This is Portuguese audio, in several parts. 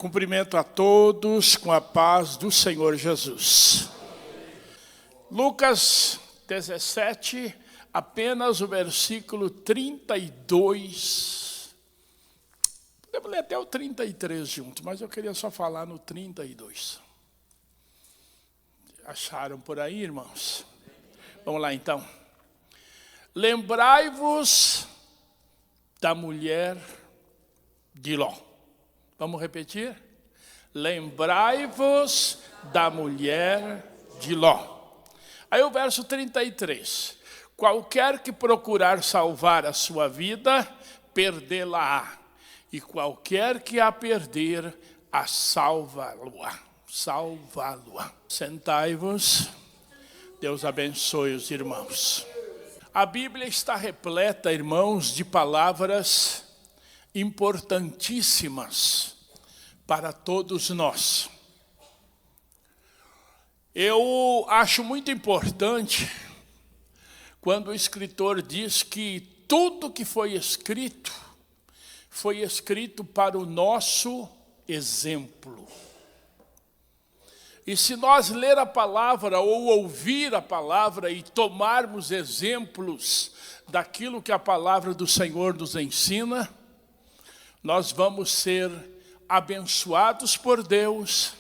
Cumprimento a todos com a paz do Senhor Jesus. Lucas 17, apenas o versículo 32. Podemos ler até o 33 junto, mas eu queria só falar no 32. Acharam por aí, irmãos? Vamos lá então. Lembrai-vos da mulher de Ló. Vamos repetir? Lembrai-vos da mulher de Ló. Aí o verso 33. Qualquer que procurar salvar a sua vida, perdê-la-á. E qualquer que a perder, a salva-lo-á. Salvá-lo-á. Sentai-vos. Deus abençoe os irmãos. A Bíblia está repleta, irmãos, de palavras importantíssimas para todos nós. Eu acho muito importante quando o escritor diz que tudo que foi escrito para o nosso exemplo. E se nós ler a palavra ou ouvir a palavra e tomarmos exemplos daquilo que a palavra do Senhor nos ensina, nós vamos ser abençoados por Deus,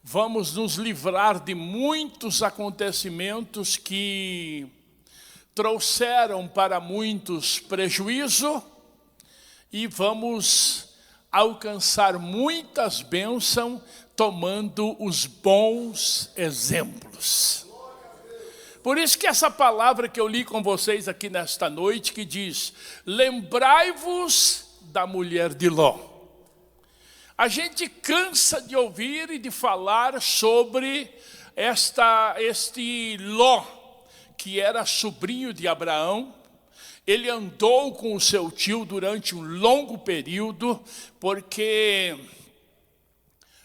vamos nos livrar de muitos acontecimentos que trouxeram para muitos prejuízo e vamos alcançar muitas bênçãos tomando os bons exemplos. Por isso que essa palavra que eu li com vocês aqui nesta noite, que diz, lembrai-vos da mulher de Ló. A gente cansa de ouvir e de falar sobre este Ló, que era sobrinho de Abraão. Ele andou com o seu tio durante um longo período, porque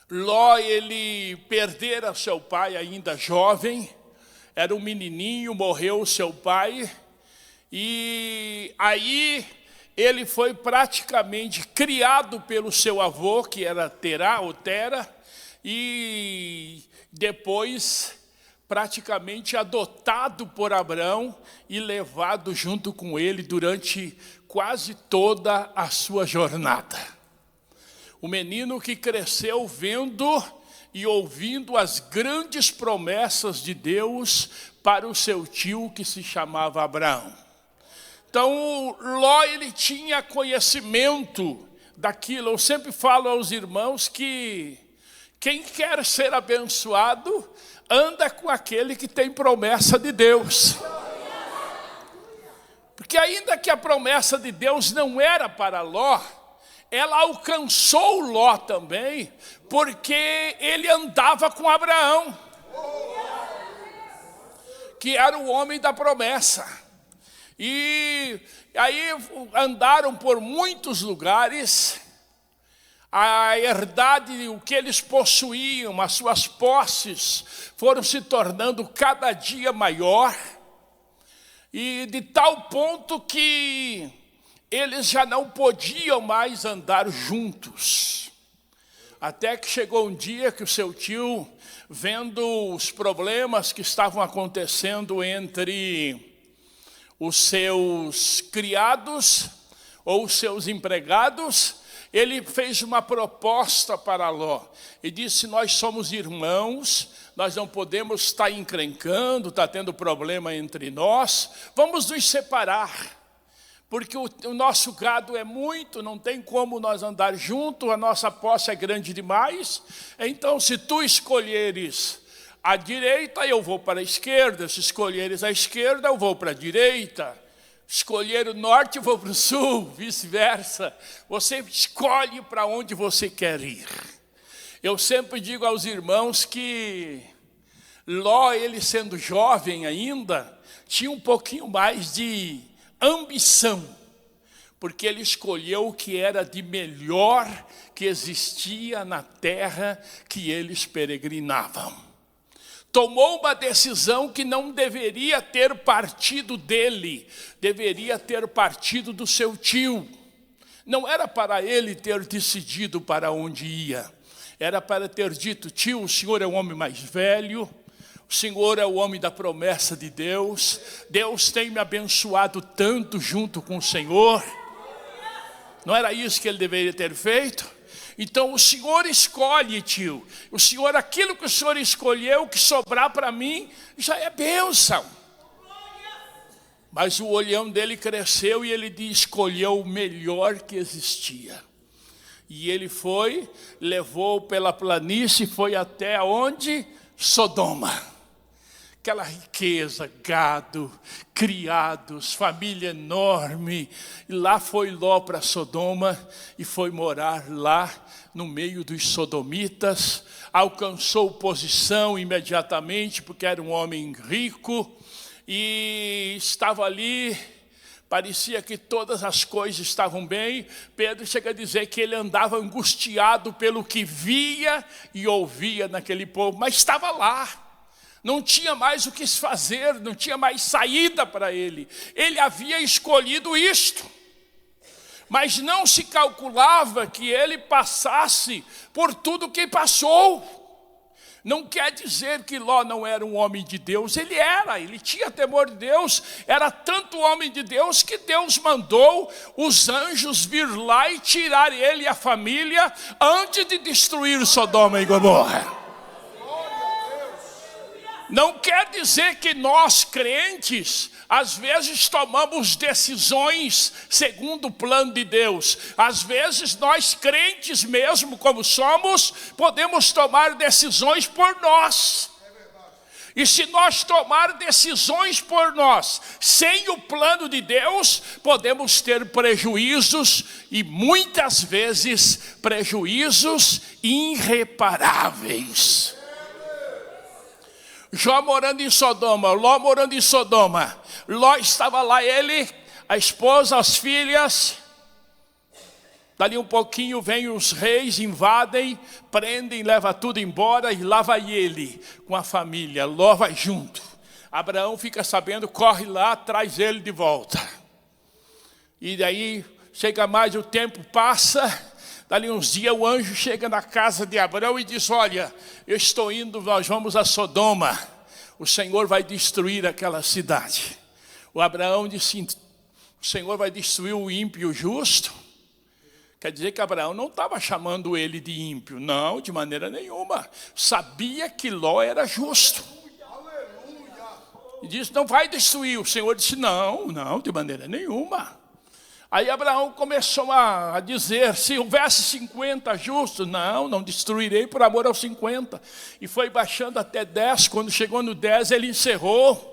Ló, ele perdera seu pai ainda jovem, era um menininho, morreu o seu pai, e aí ele foi praticamente criado pelo seu avô, que era Terá, e depois praticamente adotado por Abraão e levado junto com ele durante quase toda a sua jornada. O menino que cresceu vendo e ouvindo as grandes promessas de Deus para o seu tio que se chamava Abraão. Então, Ló, ele tinha conhecimento daquilo. Eu sempre falo aos irmãos que quem quer ser abençoado, anda com aquele que tem promessa de Deus. Porque ainda que a promessa de Deus não era para Ló, ela alcançou Ló também, porque ele andava com Abraão, que era o homem da promessa. E aí andaram por muitos lugares, a herdade, o que eles possuíam, as suas posses, foram se tornando cada dia maior, e de tal ponto que eles já não podiam mais andar juntos. Até que chegou um dia que o seu tio, vendo os problemas que estavam acontecendo entre os seus criados ou os seus empregados, ele fez uma proposta para Ló e disse, nós somos irmãos, nós não podemos estar encrencando, está tendo problema entre nós, vamos nos separar, porque o nosso gado é muito, não tem como nós andar junto, a nossa posse é grande demais, então se tu escolheres a direita, eu vou para a esquerda. Se escolheres a esquerda, eu vou para a direita. Escolher o norte, eu vou para o sul, vice-versa. Você escolhe para onde você quer ir. Eu sempre digo aos irmãos que Ló, ele sendo jovem ainda, tinha um pouquinho mais de ambição, porque ele escolheu o que era de melhor que existia na terra que eles peregrinavam. Tomou uma decisão que não deveria ter partido dele, deveria ter partido do seu tio. Não era para ele ter decidido para onde ia. Era para ter dito: tio, o senhor é o homem mais velho, o senhor é o homem da promessa de Deus, Deus tem me abençoado tanto junto com o senhor. Não era isso que ele deveria ter feito? Então o senhor escolhe, tio. O senhor, aquilo que o senhor escolheu, que sobrar para mim, já é bênção. Mas o olhão dele cresceu e ele escolheu o melhor que existia. E ele foi, levou pela planície, foi até onde? Sodoma. Aquela riqueza, gado, criados, família enorme. E lá foi Ló para Sodoma e foi morar lá no meio dos sodomitas. Alcançou posição imediatamente, porque era um homem rico. E estava ali, parecia que todas as coisas estavam bem. Pedro chega a dizer que ele andava angustiado pelo que via e ouvia naquele povo, mas estava lá. Não tinha mais o que fazer, não tinha mais saída para ele. Ele havia escolhido isto, mas não se calculava que ele passasse por tudo que passou. Não quer dizer que Ló não era um homem de Deus, ele tinha temor de Deus, era tanto homem de Deus que Deus mandou os anjos vir lá e tirar ele e a família antes de destruir Sodoma e Gomorra. Não quer dizer que nós crentes, às vezes tomamos decisões segundo o plano de Deus. Às vezes nós crentes mesmo como somos, podemos tomar decisões por nós. E se nós tomar decisões por nós, sem o plano de Deus, podemos ter prejuízos, e muitas vezes prejuízos irreparáveis. Jó morando em Sodoma, Ló morando em Sodoma. Ló estava lá, ele, a esposa, as filhas. Dali um pouquinho vem os reis, invadem, prendem, levam tudo embora. E lá vai ele com a família, Ló vai junto. Abraão fica sabendo, corre lá, traz ele de volta. E daí chega mais, o tempo passa. Dali uns dias o anjo chega na casa de Abraão e diz: olha, eu estou indo, nós vamos a Sodoma. O Senhor vai destruir aquela cidade. O Abraão disse: o Senhor vai destruir o ímpio e o justo? Quer dizer que Abraão não estava chamando ele de ímpio. Não, de maneira nenhuma. Sabia que Ló era justo. E disse: não vai destruir. O Senhor disse: não, de maneira nenhuma. Aí Abraão começou a dizer: se houvesse 50 justos, não destruirei por amor aos 50. E foi baixando até 10, quando chegou no 10 ele encerrou.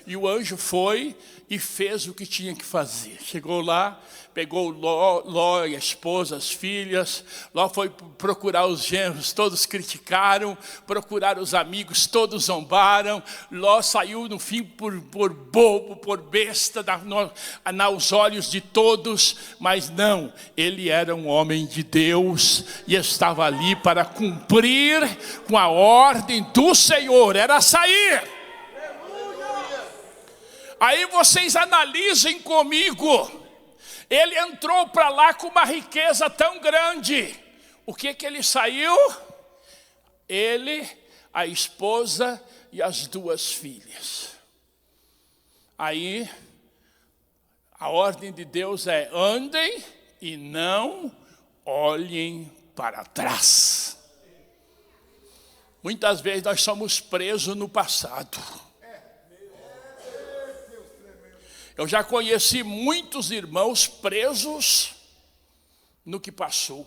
E o anjo foi e fez o que tinha que fazer. Chegou lá, pegou Ló e a esposa, as filhas. Ló foi procurar os genros, todos criticaram. Procurar os amigos, todos zombaram. Ló saiu no fim por bobo, por besta, aos olhos de todos. Mas não, ele era um homem de Deus e estava ali para cumprir com a ordem do Senhor. Era sair. Aí vocês analisem comigo. Ele entrou para lá com uma riqueza tão grande. O que ele saiu? Ele, a esposa e as 2 filhas. Aí, a ordem de Deus é: andem e não olhem para trás. Muitas vezes nós somos presos no passado. Eu já conheci muitos irmãos presos no que passou.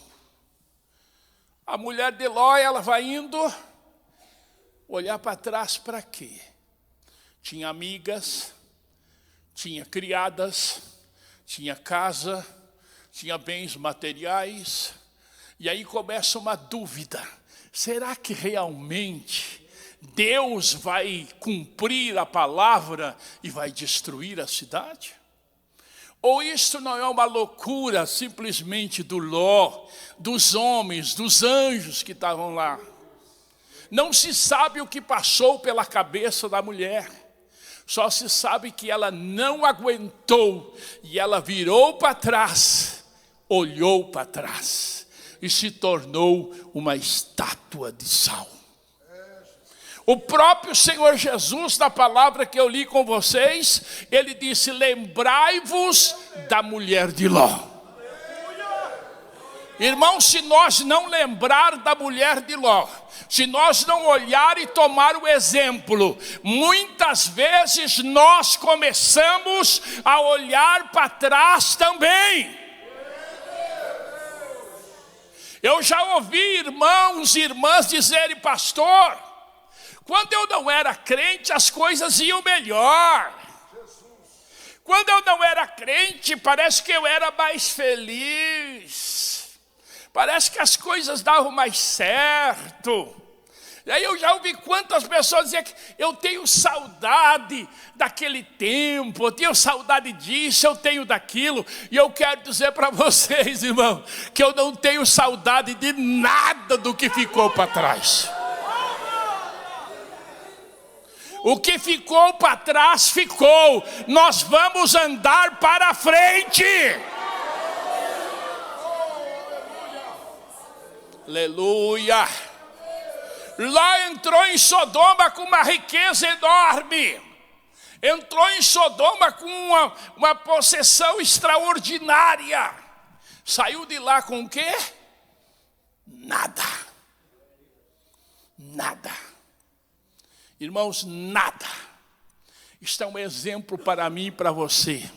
A mulher de Ló, ela vai indo, olhar para trás para quê? Tinha amigas, tinha criadas, tinha casa, tinha bens materiais. E aí começa uma dúvida: será que realmente Deus vai cumprir a palavra e vai destruir a cidade? Ou isso não é uma loucura simplesmente do Ló, dos homens, dos anjos que estavam lá? Não se sabe o que passou pela cabeça da mulher. Só se sabe que ela não aguentou e ela virou para trás, olhou para trás. e se tornou uma estátua de sal. O próprio Senhor Jesus, na palavra que eu li com vocês, ele disse: lembrai-vos da mulher de Ló. Irmãos, se nós não lembrar da mulher de Ló, se nós não olhar e tomar o exemplo, muitas vezes nós começamos a olhar para trás também. Eu já ouvi irmãos e irmãs dizerem: pastor, quando eu não era crente as coisas iam melhor. Quando eu não era crente parece que eu era mais feliz. Parece que as coisas davam mais certo. E aí eu já ouvi quantas pessoas dizer que eu tenho saudade daquele tempo, eu tenho saudade disso, eu tenho daquilo. E eu quero dizer para vocês, irmão, que eu não tenho saudade de nada do que ficou para trás. O que ficou para trás ficou. Nós vamos andar para frente. Aleluia. Ló entrou em Sodoma com uma riqueza enorme. Entrou em Sodoma com uma possessão extraordinária. Saiu de lá com o quê? Nada. Nada. Irmãos, nada. Isto é um exemplo para mim e para você.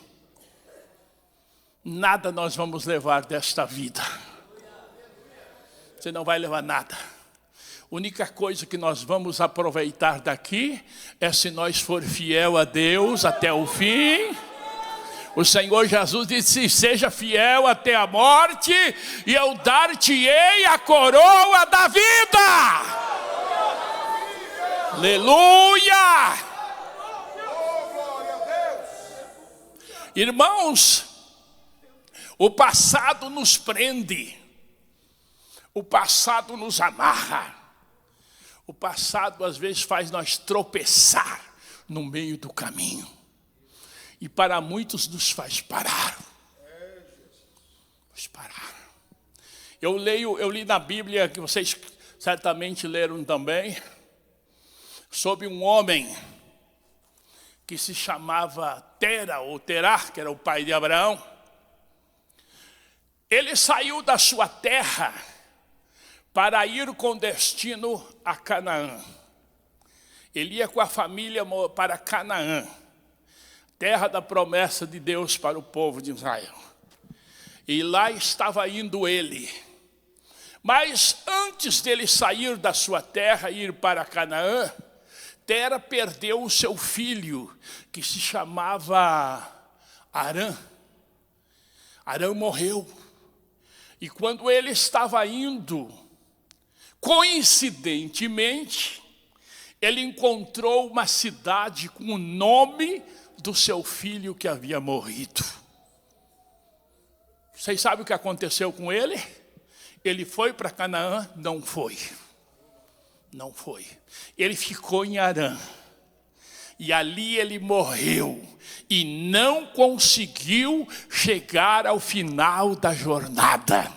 Nada nós vamos levar desta vida. Você não vai levar nada. A única coisa que nós vamos aproveitar daqui é se nós for fiel a Deus até o fim. O Senhor Jesus disse: seja fiel até a morte, e eu dar-te-ei a coroa da vida. Aleluia! Irmãos, o passado nos prende. O passado nos amarra. O passado às vezes faz nós tropeçar no meio do caminho. E para muitos nos faz parar. Nos parar. Eu li na Bíblia, que vocês certamente leram também, sobre um homem que se chamava Tera, ou Terá, que era o pai de Abraão. Ele saiu da sua terra para ir com destino a Canaã. Ele ia com a família para Canaã, terra da promessa de Deus para o povo de Israel. E lá estava indo ele. Mas antes dele sair da sua terra e ir para Canaã, Tera perdeu o seu filho, que se chamava Arã. Arã morreu. E quando ele estava indo, coincidentemente, ele encontrou uma cidade com o nome do seu filho que havia morrido. Vocês sabem o que aconteceu com ele? Ele foi para Canaã? Não foi. Não foi. Ele ficou em Arã. E ali ele morreu. E não conseguiu chegar ao final da jornada.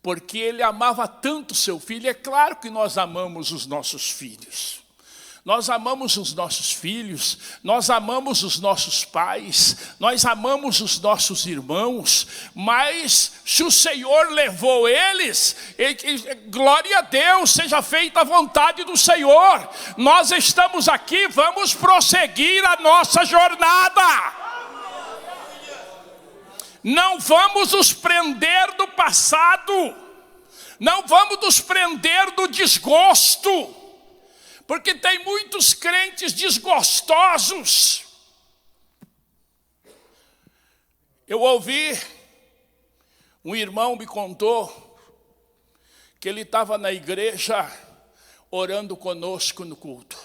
Porque ele amava tanto seu filho. É claro que nós amamos os nossos filhos. Nós amamos os nossos filhos, nós amamos os nossos pais, nós amamos os nossos irmãos, mas se o Senhor levou eles, glória a Deus, seja feita a vontade do Senhor. Nós estamos aqui, vamos prosseguir a nossa jornada. Não vamos nos prender do passado, não vamos nos prender do desgosto. Porque tem muitos crentes desgostosos. Eu ouvi, um irmão me contou, que ele estava na igreja orando conosco no culto.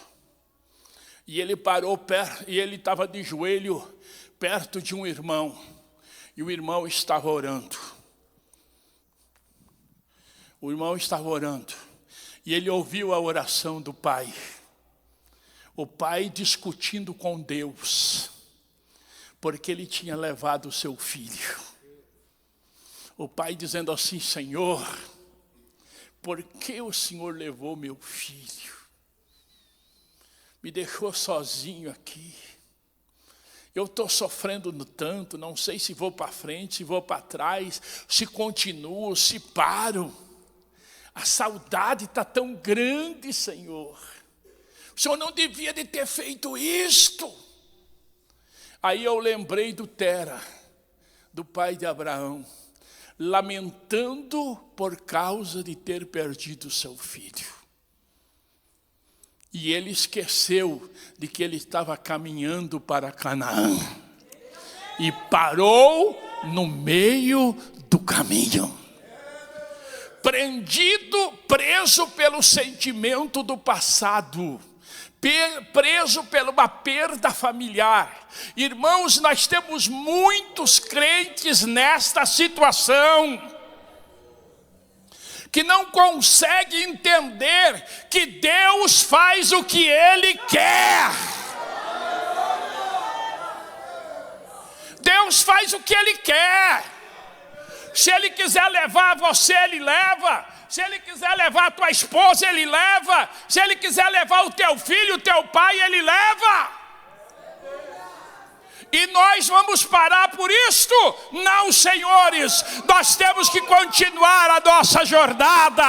E ele parou perto, e ele estava de joelho perto de um irmão. E o irmão estava orando. O irmão estava orando. E ele ouviu a oração do pai. O pai discutindo com Deus. Porque ele tinha levado o seu filho. O pai dizendo assim: Senhor, por que o Senhor levou meu filho? Me deixou sozinho aqui. Eu estou sofrendo no tanto, não sei se vou para frente, se vou para trás, se continuo, se paro. A saudade está tão grande, Senhor. O Senhor não devia de ter feito isto. Aí eu lembrei do Tera, do pai de Abraão, lamentando por causa de ter perdido seu filho. E ele esqueceu de que ele estava caminhando para Canaã. E parou no meio do caminho. Preso pelo sentimento do passado. Preso por uma perda familiar. Irmãos, nós temos muitos crentes nesta situação, que não consegue entender que Deus faz o que Ele quer. Deus faz o que Ele quer. Se Ele quiser levar você, Ele leva. Se Ele quiser levar a tua esposa, Ele leva. Se Ele quiser levar o teu filho, o teu pai, Ele leva. E nós vamos parar por isto? Não, senhores, nós temos que continuar a nossa jornada.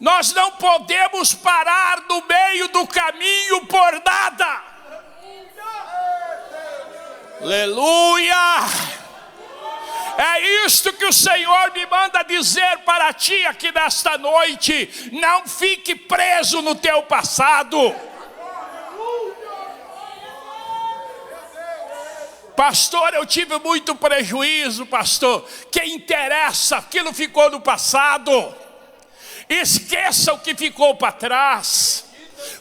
Nós não podemos parar no meio do caminho por nada. Aleluia! É isto que o Senhor me manda dizer para ti aqui nesta noite. Não fique preso no teu passado. Pastor, eu tive muito prejuízo, pastor. Que interessa? Aquilo ficou no passado. Esqueça o que ficou para trás.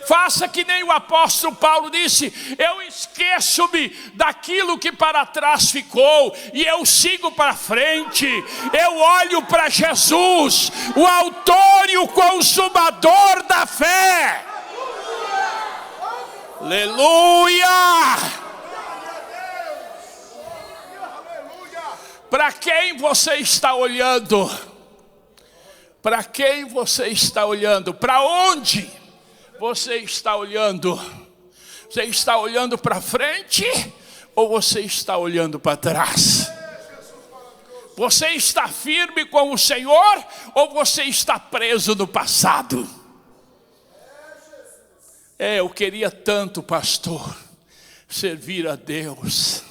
Faça que nem o apóstolo Paulo disse: eu esqueço-me daquilo que para trás ficou e eu sigo para frente. Eu olho para Jesus, o autor e o consumador da fé. Aleluia! Para quem você está olhando? Para quem você está olhando? Para onde você está olhando? Você está olhando para frente ou você está olhando para trás? Você está firme com o Senhor ou você está preso no passado? Eu queria tanto, pastor, servir a Deus.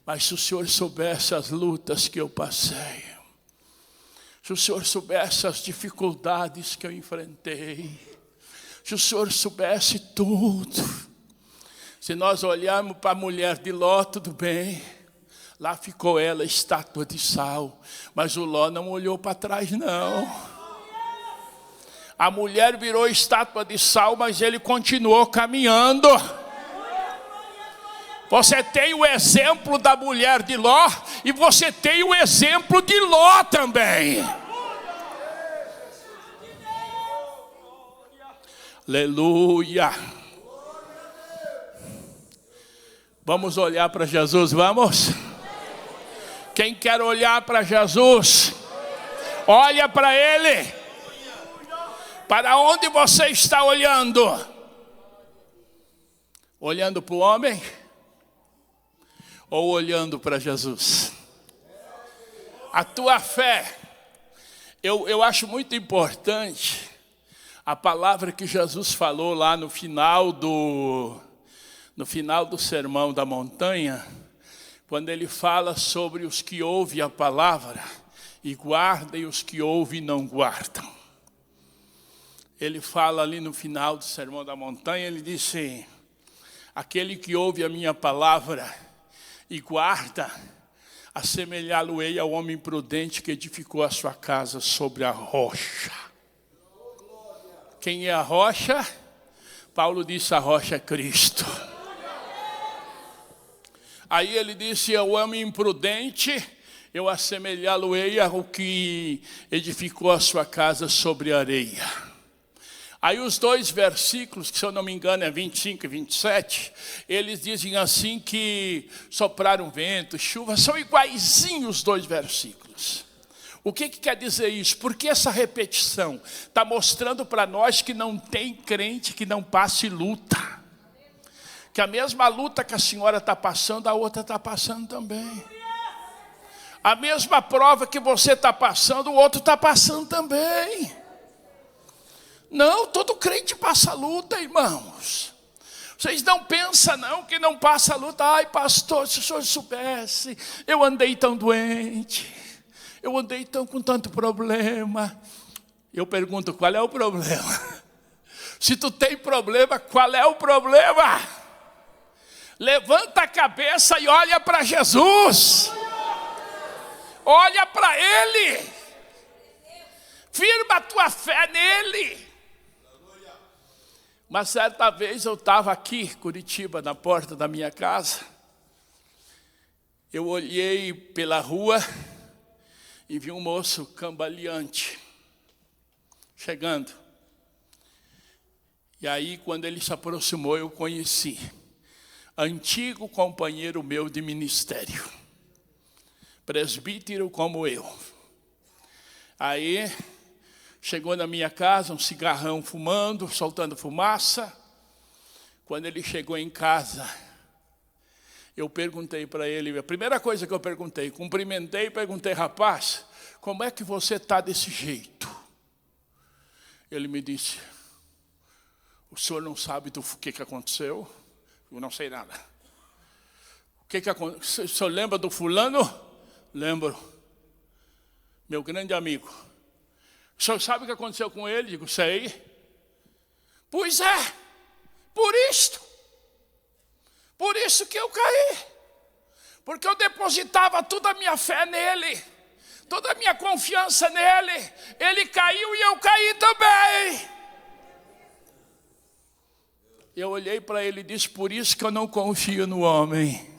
Mas se o Senhor soubesse as lutas que eu passei, se o Senhor soubesse as dificuldades que eu enfrentei, se o Senhor soubesse tudo. Se nós olharmos para a mulher de Ló, tudo bem, lá ficou ela, estátua de sal, mas o Ló não olhou para trás não. A mulher virou estátua de sal, mas ele continuou caminhando. Você tem o exemplo da mulher de Ló e você tem o exemplo de Ló também. Aleluia. Vamos olhar para Jesus, vamos? Quem quer olhar para Jesus, olha para Ele. Para onde você está olhando? Olhando para o homem? Ou olhando para Jesus? A tua fé, eu acho muito importante a palavra que Jesus falou lá no final do Sermão da Montanha, quando ele fala sobre os que ouvem a palavra e guardam e os que ouvem e não guardam. Ele fala ali no final do Sermão da Montanha, ele disse: aquele que ouve a minha palavra e guarda, assemelhá-lo-ei ao homem prudente que edificou a sua casa sobre a rocha. Quem é a rocha? Paulo disse: a rocha é Cristo. Aí ele disse: ao homem imprudente, eu assemelhá-lo-ei ao que edificou a sua casa sobre a areia. Aí os dois versículos, que se eu não me engano é 25 e 27, eles dizem assim que sopraram vento, chuva, são iguaizinhos os dois versículos. O que quer dizer isso? Porque essa repetição está mostrando para nós que não tem crente que não passe luta. Que a mesma luta que a senhora está passando, a outra está passando também. A mesma prova que você está passando, o outro está passando também. Não, todo crente passa luta, irmãos. Vocês não pensam não que não passa luta. Ai, pastor, se o senhor soubesse, eu andei tão doente, eu andei com tanto problema. Eu pergunto, qual é o problema? Se tu tem problema, qual é o problema? Levanta a cabeça e olha para Jesus. Olha para Ele. Firma a tua fé nele. Mas certa vez eu estava aqui, Curitiba, na porta da minha casa. Eu olhei pela rua e vi um moço cambaleante chegando. E aí, quando ele se aproximou, eu conheci. Antigo companheiro meu de ministério. Presbítero como eu. Aí chegou na minha casa, um cigarrão fumando, soltando fumaça. Quando ele chegou em casa, eu perguntei para ele, a primeira coisa que eu perguntei, cumprimentei e perguntei, rapaz, como é que você está desse jeito? Ele me disse, o senhor não sabe do que aconteceu? Eu não sei nada. O que aconteceu? O senhor lembra do fulano? Lembro. Meu grande amigo. O senhor sabe o que aconteceu com ele? Digo, sei. Pois é, por isso que eu caí. Porque eu depositava toda a minha fé nele, toda a minha confiança nele. Ele caiu e eu caí também. Eu olhei para ele e disse, por isso que eu não confio no homem.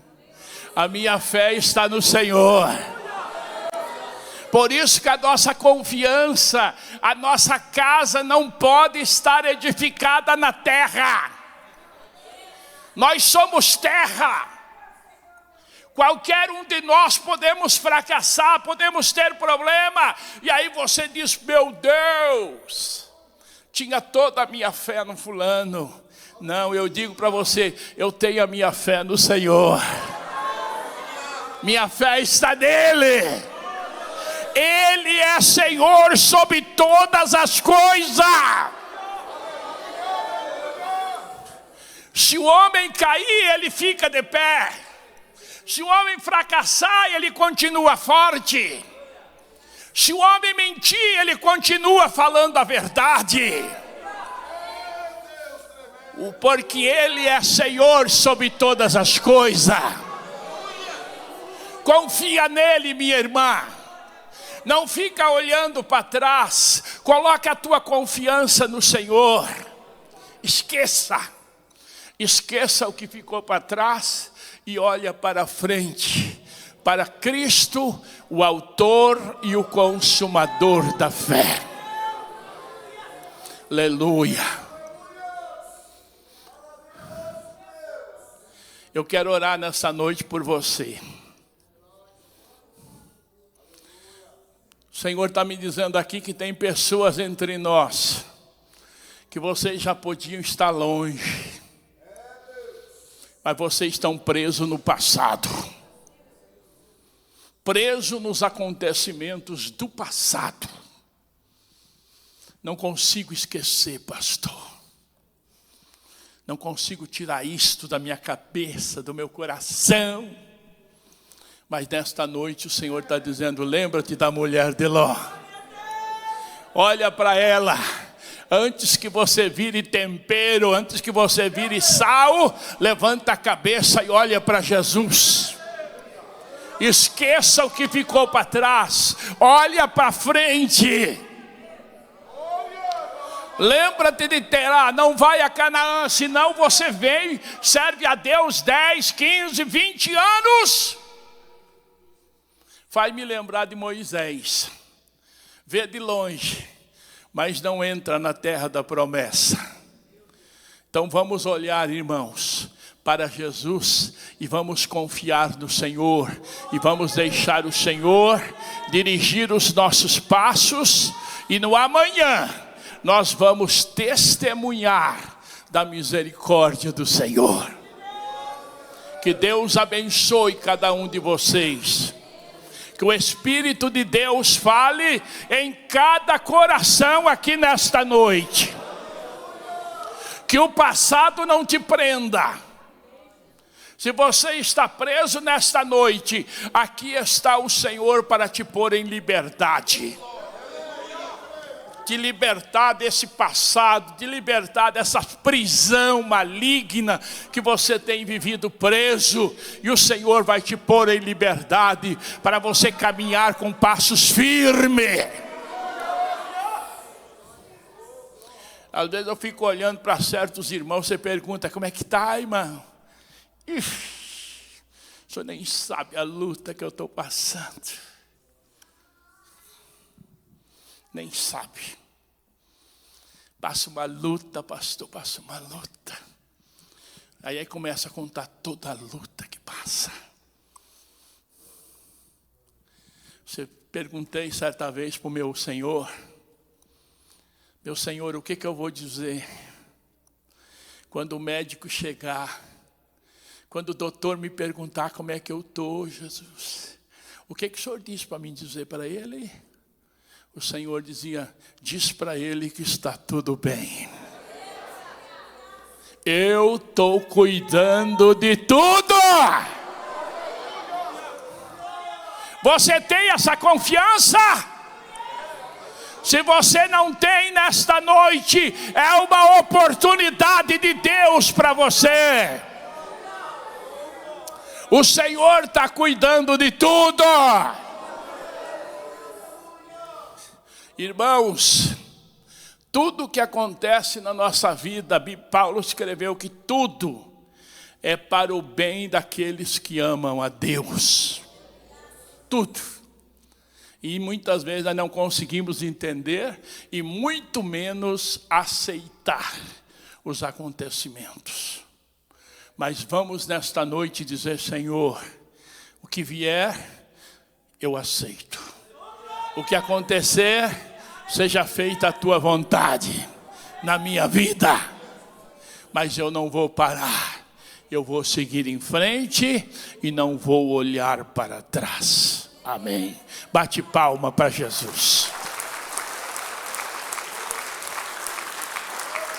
A minha fé está no Senhor. Por isso que a nossa confiança, a nossa casa não pode estar edificada na terra. Nós somos terra. Qualquer um de nós podemos fracassar, podemos ter problema. E aí você diz, meu Deus, tinha toda a minha fé no fulano. Não, eu digo para você, eu tenho a minha fé no Senhor. Minha fé está nele. Ele é Senhor sobre todas as coisas. Se o homem cair, ele fica de pé. Se o homem fracassar, ele continua forte. Se o homem mentir, ele continua falando a verdade. Porque ele é Senhor sobre todas as coisas. Confia nele, minha irmã. Não fica olhando para trás. Coloca a tua confiança no Senhor. Esqueça o que ficou para trás e olha para frente. Para Cristo, o autor e o consumador da fé. Aleluia. Eu quero orar nessa noite por você. O Senhor está me dizendo aqui que tem pessoas entre nós que vocês já podiam estar longe, mas vocês estão presos no passado, presos nos acontecimentos do passado. Não consigo esquecer, pastor. Não consigo tirar isto da minha cabeça, do meu coração. Mas nesta noite o Senhor está dizendo, lembra-te da mulher de Ló. Olha para ela. Antes que você vire tempero, antes que você vire sal, levanta a cabeça e olha para Jesus. Esqueça o que ficou para trás. Olha para frente. Lembra-te de Terá, não vai a Canaã, senão você vem, serve a Deus 10, 15, 20 anos. Faz me lembrar de Moisés. Vê de longe, mas não entra na terra da promessa. Então vamos olhar, irmãos, para Jesus e vamos confiar no Senhor. E vamos deixar o Senhor dirigir os nossos passos. E no amanhã nós vamos testemunhar da misericórdia do Senhor. Que Deus abençoe cada um de vocês. Que o Espírito de Deus fale em cada coração aqui nesta noite. Que o passado não te prenda. Se você está preso nesta noite, aqui está o Senhor para te pôr em liberdade. Te libertar desse passado, te libertar dessa prisão maligna que você tem vivido preso. E o Senhor vai te pôr em liberdade para você caminhar com passos firmes. Às vezes eu fico olhando para certos irmãos, você pergunta, como é que está, irmão? Ixi, o senhor nem sabe a luta que eu estou passando. Nem sabe. Passa uma luta, pastor, passa uma luta. Aí começa a contar toda a luta que passa. Perguntei certa vez para o meu Senhor, o que eu vou dizer quando o médico chegar, quando o doutor me perguntar como é que eu estou, Jesus? O que o Senhor diz para mim dizer para ele? O Senhor dizia, diz para ele que está tudo bem. Eu estou cuidando de tudo. Você tem essa confiança? Se você não tem nesta noite, é uma oportunidade de Deus para você. O Senhor está cuidando de tudo. Irmãos, tudo que acontece na nossa vida, Paulo escreveu que tudo é para o bem daqueles que amam a Deus. Tudo. E muitas vezes nós não conseguimos entender e muito menos aceitar os acontecimentos. Mas vamos nesta noite dizer, Senhor, o que vier, eu aceito. O que acontecer, seja feita a tua vontade na minha vida. Mas eu não vou parar. Eu vou seguir em frente e não vou olhar para trás. Amém. Bate palma para Jesus.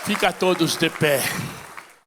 Fica todos de pé.